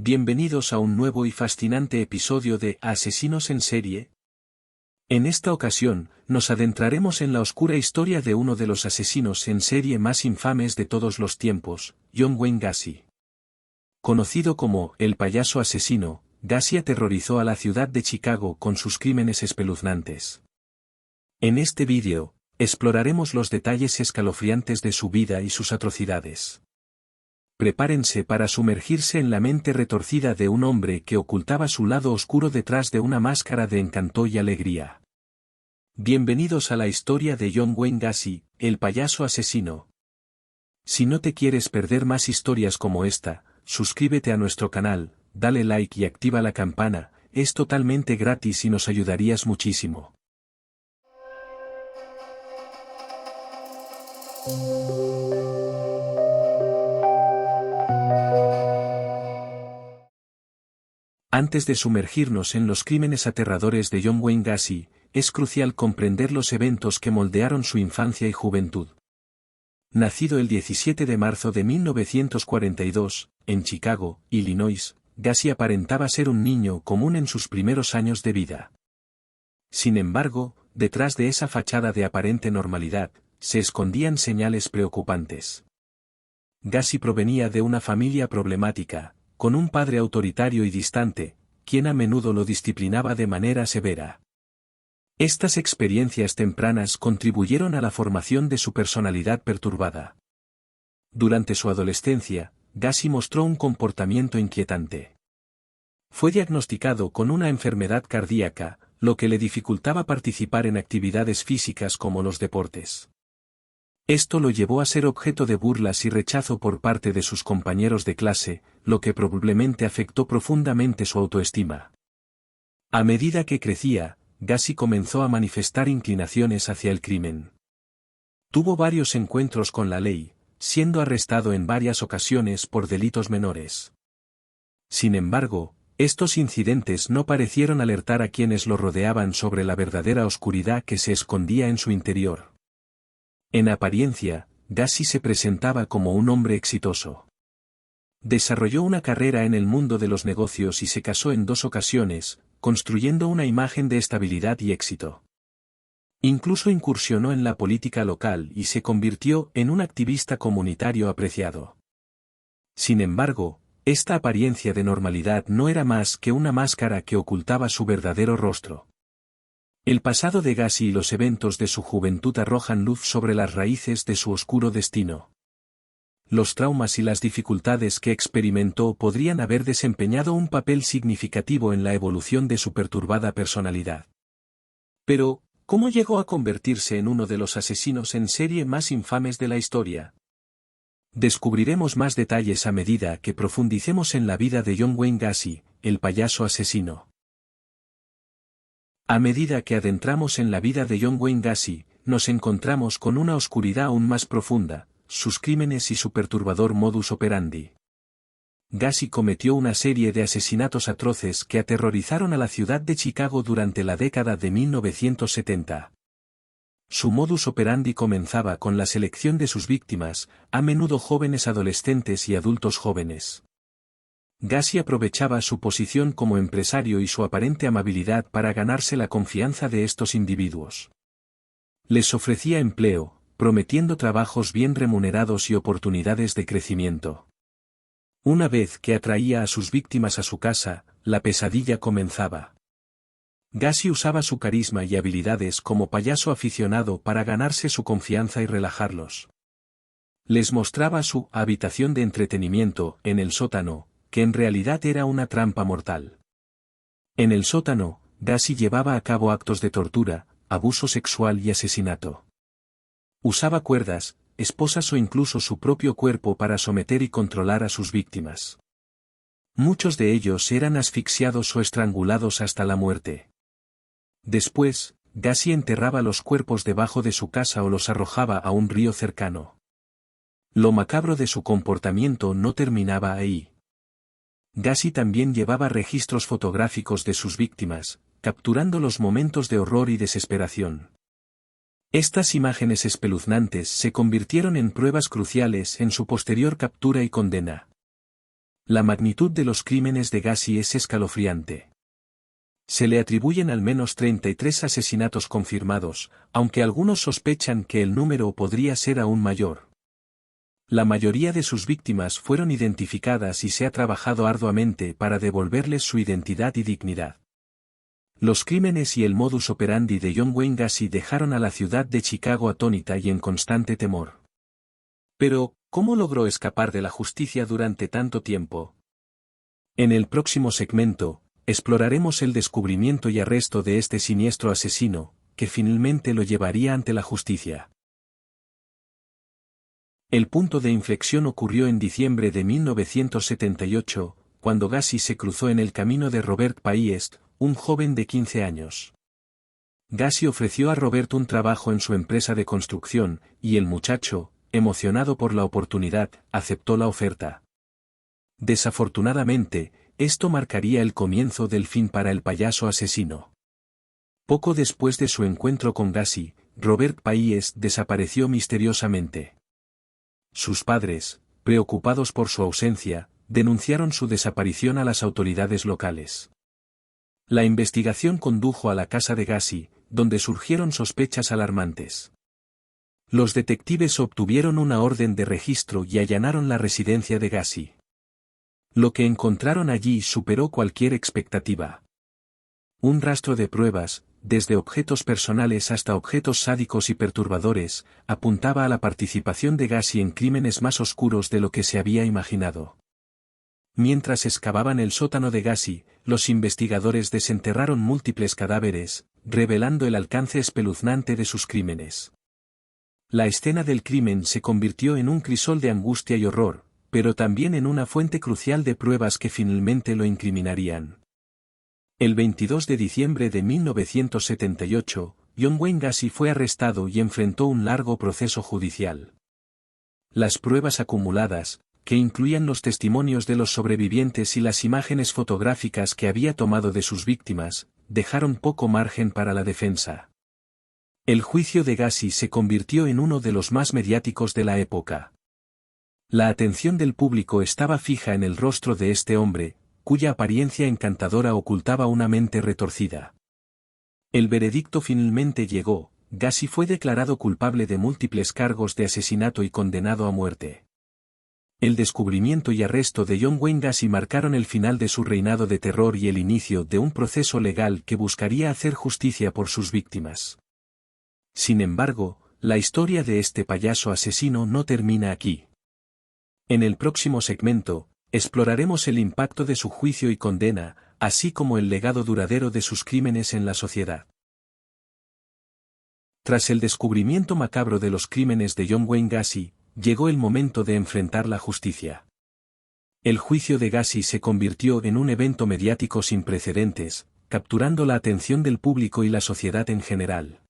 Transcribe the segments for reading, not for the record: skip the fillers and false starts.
Bienvenidos a un nuevo y fascinante episodio de Asesinos en serie. En esta ocasión, nos adentraremos en la oscura historia de uno de los asesinos en serie más infames de todos los tiempos, John Wayne Gacy. Conocido como el payaso asesino, Gacy aterrorizó a la ciudad de Chicago con sus crímenes espeluznantes. En este vídeo, exploraremos los detalles escalofriantes de su vida y sus atrocidades. Prepárense para sumergirse en la mente retorcida de un hombre que ocultaba su lado oscuro detrás de una máscara de encanto y alegría. Bienvenidos a la historia de John Wayne Gacy, el payaso asesino. Si no te quieres perder más historias como esta, suscríbete a nuestro canal, dale like y activa la campana, es totalmente gratis y nos ayudarías muchísimo. Antes de sumergirnos en los crímenes aterradores de John Wayne Gacy, es crucial comprender los eventos que moldearon su infancia y juventud. Nacido el 17 de marzo de 1942, en Chicago, Illinois, Gacy aparentaba ser un niño común en sus primeros años de vida. Sin embargo, detrás de esa fachada de aparente normalidad, se escondían señales preocupantes. Gacy provenía de una familia problemática, con un padre autoritario y distante, quien a menudo lo disciplinaba de manera severa. Estas experiencias tempranas contribuyeron a la formación de su personalidad perturbada. Durante su adolescencia, Gacy mostró un comportamiento inquietante. Fue diagnosticado con una enfermedad cardíaca, lo que le dificultaba participar en actividades físicas como los deportes. Esto lo llevó a ser objeto de burlas y rechazo por parte de sus compañeros de clase, lo que probablemente afectó profundamente su autoestima. A medida que crecía, Gacy comenzó a manifestar inclinaciones hacia el crimen. Tuvo varios encuentros con la ley, siendo arrestado en varias ocasiones por delitos menores. Sin embargo, estos incidentes no parecieron alertar a quienes lo rodeaban sobre la verdadera oscuridad que se escondía en su interior. En apariencia, Gacy se presentaba como un hombre exitoso. Desarrolló una carrera en el mundo de los negocios y se casó en 2 ocasiones, construyendo una imagen de estabilidad y éxito. Incluso incursionó en la política local y se convirtió en un activista comunitario apreciado. Sin embargo, esta apariencia de normalidad no era más que una máscara que ocultaba su verdadero rostro. El pasado de Gacy y los eventos de su juventud arrojan luz sobre las raíces de su oscuro destino. Los traumas y las dificultades que experimentó podrían haber desempeñado un papel significativo en la evolución de su perturbada personalidad. Pero, ¿cómo llegó a convertirse en uno de los asesinos en serie más infames de la historia? Descubriremos más detalles a medida que profundicemos en la vida de John Wayne Gacy, el payaso asesino. A medida que adentramos en la vida de John Wayne Gacy, nos encontramos con una oscuridad aún más profunda, sus crímenes y su perturbador modus operandi. Gacy cometió una serie de asesinatos atroces que aterrorizaron a la ciudad de Chicago durante la década de 1970. Su modus operandi comenzaba con la selección de sus víctimas, a menudo jóvenes adolescentes y adultos jóvenes. Gacy aprovechaba su posición como empresario y su aparente amabilidad para ganarse la confianza de estos individuos. Les ofrecía empleo, prometiendo trabajos bien remunerados y oportunidades de crecimiento. Una vez que atraía a sus víctimas a su casa, la pesadilla comenzaba. Gacy usaba su carisma y habilidades como payaso aficionado para ganarse su confianza y relajarlos. Les mostraba su habitación de entretenimiento en el sótano, que en realidad era una trampa mortal. En el sótano, Gacy llevaba a cabo actos de tortura, abuso sexual y asesinato. Usaba cuerdas, esposas o incluso su propio cuerpo para someter y controlar a sus víctimas. Muchos de ellos eran asfixiados o estrangulados hasta la muerte. Después, Gacy enterraba los cuerpos debajo de su casa o los arrojaba a un río cercano. Lo macabro de su comportamiento no terminaba ahí. Gacy también llevaba registros fotográficos de sus víctimas, capturando los momentos de horror y desesperación. Estas imágenes espeluznantes se convirtieron en pruebas cruciales en su posterior captura y condena. La magnitud de los crímenes de Gacy es escalofriante. Se le atribuyen al menos 33 asesinatos confirmados, aunque algunos sospechan que el número podría ser aún mayor. La mayoría de sus víctimas fueron identificadas y se ha trabajado arduamente para devolverles su identidad y dignidad. Los crímenes y el modus operandi de John Wayne Gacy dejaron a la ciudad de Chicago atónita y en constante temor. Pero, ¿cómo logró escapar de la justicia durante tanto tiempo? En el próximo segmento, exploraremos el descubrimiento y arresto de este siniestro asesino, que finalmente lo llevaría ante la justicia. El punto de inflexión ocurrió en diciembre de 1978, cuando Gacy se cruzó en el camino de Robert Payest, un joven de 15 años. Gacy ofreció a Robert un trabajo en su empresa de construcción, y el muchacho, emocionado por la oportunidad, aceptó la oferta. Desafortunadamente, esto marcaría el comienzo del fin para el payaso asesino. Poco después de su encuentro con Gacy, Robert Payest desapareció misteriosamente. Sus padres, preocupados por su ausencia, denunciaron su desaparición a las autoridades locales. La investigación condujo a la casa de Gacy, donde surgieron sospechas alarmantes. Los detectives obtuvieron una orden de registro y allanaron la residencia de Gacy. Lo que encontraron allí superó cualquier expectativa. Un rastro de pruebas, desde objetos personales hasta objetos sádicos y perturbadores, apuntaba a la participación de Gacy en crímenes más oscuros de lo que se había imaginado. Mientras excavaban el sótano de Gacy, los investigadores desenterraron múltiples cadáveres, revelando el alcance espeluznante de sus crímenes. La escena del crimen se convirtió en un crisol de angustia y horror, pero también en una fuente crucial de pruebas que finalmente lo incriminarían. El 22 de diciembre de 1978, John Wayne Gacy fue arrestado y enfrentó un largo proceso judicial. Las pruebas acumuladas, que incluían los testimonios de los sobrevivientes y las imágenes fotográficas que había tomado de sus víctimas, dejaron poco margen para la defensa. El juicio de Gacy se convirtió en uno de los más mediáticos de la época. La atención del público estaba fija en el rostro de este hombre, cuya apariencia encantadora ocultaba una mente retorcida. El veredicto finalmente llegó. Gacy fue declarado culpable de múltiples cargos de asesinato y condenado a muerte. El descubrimiento y arresto de John Wayne Gacy marcaron el final de su reinado de terror y el inicio de un proceso legal que buscaría hacer justicia por sus víctimas. Sin embargo, la historia de este payaso asesino no termina aquí. En el próximo segmento, exploraremos el impacto de su juicio y condena, así como el legado duradero de sus crímenes en la sociedad. Tras el descubrimiento macabro de los crímenes de John Wayne Gacy, llegó el momento de enfrentar la justicia. El juicio de Gacy se convirtió en un evento mediático sin precedentes, capturando la atención del público y la sociedad en general.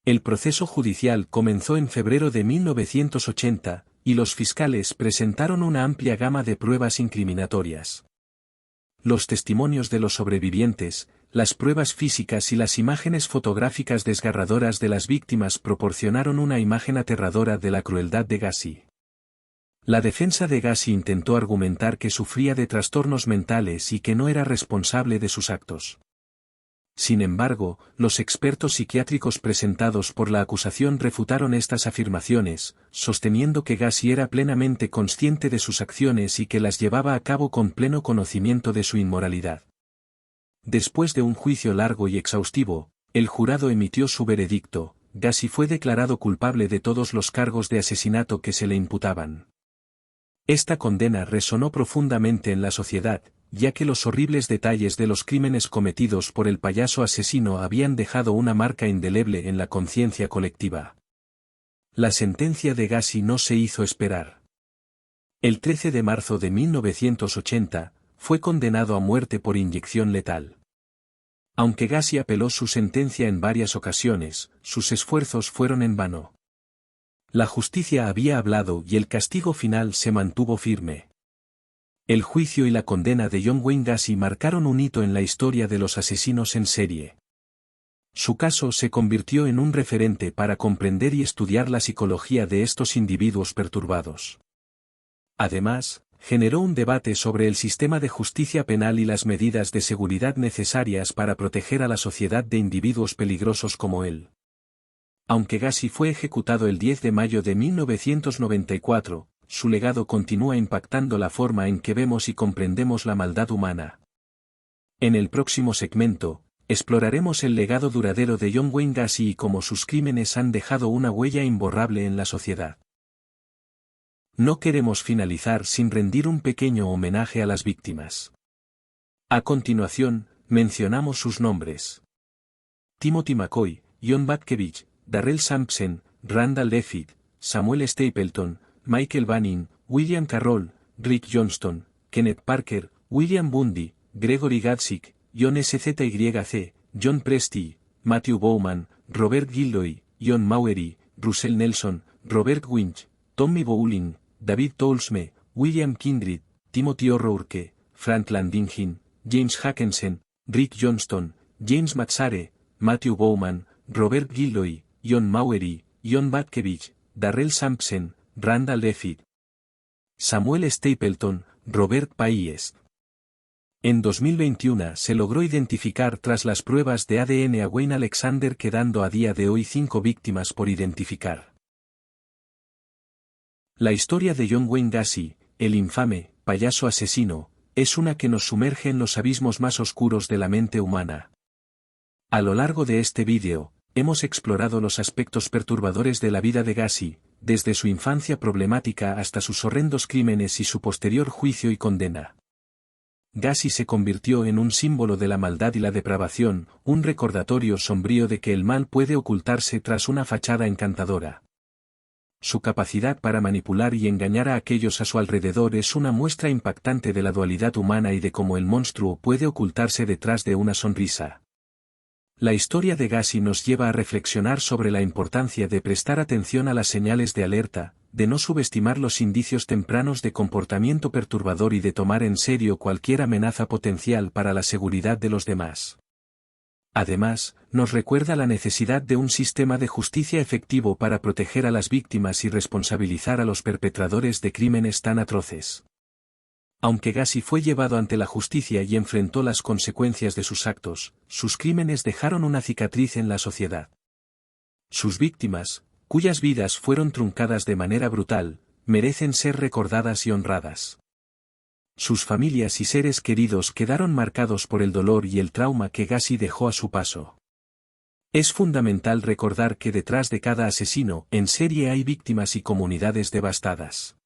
El proceso judicial comenzó en febrero de 1980, y los fiscales presentaron una amplia gama de pruebas incriminatorias. Los testimonios de los sobrevivientes, las pruebas físicas y las imágenes fotográficas desgarradoras de las víctimas proporcionaron una imagen aterradora de la crueldad de Gacy. La defensa de Gacy intentó argumentar que sufría de trastornos mentales y que no era responsable de sus actos. Sin embargo, los expertos psiquiátricos presentados por la acusación refutaron estas afirmaciones, sosteniendo que Gacy era plenamente consciente de sus acciones y que las llevaba a cabo con pleno conocimiento de su inmoralidad. Después de un juicio largo y exhaustivo, el jurado emitió su veredicto. Gacy fue declarado culpable de todos los cargos de asesinato que se le imputaban. Esta condena resonó profundamente en la sociedad, ya que los horribles detalles de los crímenes cometidos por el payaso asesino habían dejado una marca indeleble en la conciencia colectiva. La sentencia de Gacy no se hizo esperar. El 13 de marzo de 1980, fue condenado a muerte por inyección letal. Aunque Gacy apeló su sentencia en varias ocasiones, sus esfuerzos fueron en vano. La justicia había hablado y el castigo final se mantuvo firme. El juicio y la condena de John Wayne Gacy marcaron un hito en la historia de los asesinos en serie. Su caso se convirtió en un referente para comprender y estudiar la psicología de estos individuos perturbados. Además, generó un debate sobre el sistema de justicia penal y las medidas de seguridad necesarias para proteger a la sociedad de individuos peligrosos como él. Aunque Gacy fue ejecutado el 10 de mayo de 1994, su legado continúa impactando la forma en que vemos y comprendemos la maldad humana. En el próximo segmento, exploraremos el legado duradero de John Wayne Gacy y cómo sus crímenes han dejado una huella imborrable en la sociedad. No queremos finalizar sin rendir un pequeño homenaje a las víctimas. A continuación, mencionamos sus nombres. Timothy McCoy, John Batkiewicz, Darrell Sampson, Randall Leavitt, Samuel Stapleton, Michael Banning, William Carroll, Rick Johnston, Kenneth Parker, William Bundy, Gregory Gadzik, John SZYC, John Presty, Matthew Bowman, Robert Gilroy, John Maury, Russell Nelson, Robert Winch, Tommy Bowling, David Toulsme, William Kindred, Timothy O'Rourke, Frank Landinghin, James Hackensen, Rick Johnston, James Matsare, Matthew Bowman, Robert Gilroy, John Maury, John Batkiewicz, Darrell Sampson, Randall Leavitt, Samuel Stapleton, Robert Payes. En 2021 se logró identificar tras las pruebas de ADN a Wayne Alexander, quedando a día de hoy 5 víctimas por identificar. La historia de John Wayne Gacy, el infame payaso asesino, es una que nos sumerge en los abismos más oscuros de la mente humana. A lo largo de este vídeo, hemos explorado los aspectos perturbadores de la vida de Gacy, desde su infancia problemática hasta sus horrendos crímenes y su posterior juicio y condena. Gacy se convirtió en un símbolo de la maldad y la depravación, un recordatorio sombrío de que el mal puede ocultarse tras una fachada encantadora. Su capacidad para manipular y engañar a aquellos a su alrededor es una muestra impactante de la dualidad humana y de cómo el monstruo puede ocultarse detrás de una sonrisa. La historia de Gacy nos lleva a reflexionar sobre la importancia de prestar atención a las señales de alerta, de no subestimar los indicios tempranos de comportamiento perturbador y de tomar en serio cualquier amenaza potencial para la seguridad de los demás. Además, nos recuerda la necesidad de un sistema de justicia efectivo para proteger a las víctimas y responsabilizar a los perpetradores de crímenes tan atroces. Aunque Gacy fue llevado ante la justicia y enfrentó las consecuencias de sus actos, sus crímenes dejaron una cicatriz en la sociedad. Sus víctimas, cuyas vidas fueron truncadas de manera brutal, merecen ser recordadas y honradas. Sus familias y seres queridos quedaron marcados por el dolor y el trauma que Gacy dejó a su paso. Es fundamental recordar que detrás de cada asesino en serie hay víctimas y comunidades devastadas.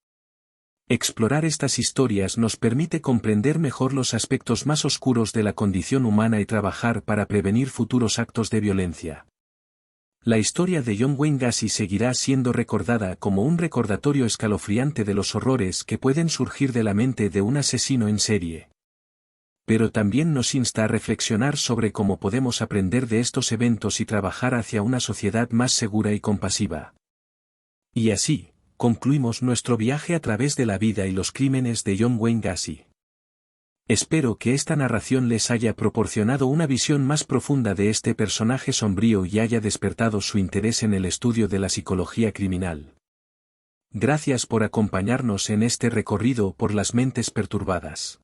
Explorar estas historias nos permite comprender mejor los aspectos más oscuros de la condición humana y trabajar para prevenir futuros actos de violencia. La historia de John Wayne Gacy seguirá siendo recordada como un recordatorio escalofriante de los horrores que pueden surgir de la mente de un asesino en serie. Pero también nos insta a reflexionar sobre cómo podemos aprender de estos eventos y trabajar hacia una sociedad más segura y compasiva. Y así, concluimos nuestro viaje a través de la vida y los crímenes de John Wayne Gacy. Espero que esta narración les haya proporcionado una visión más profunda de este personaje sombrío y haya despertado su interés en el estudio de la psicología criminal. Gracias por acompañarnos en este recorrido por las mentes perturbadas.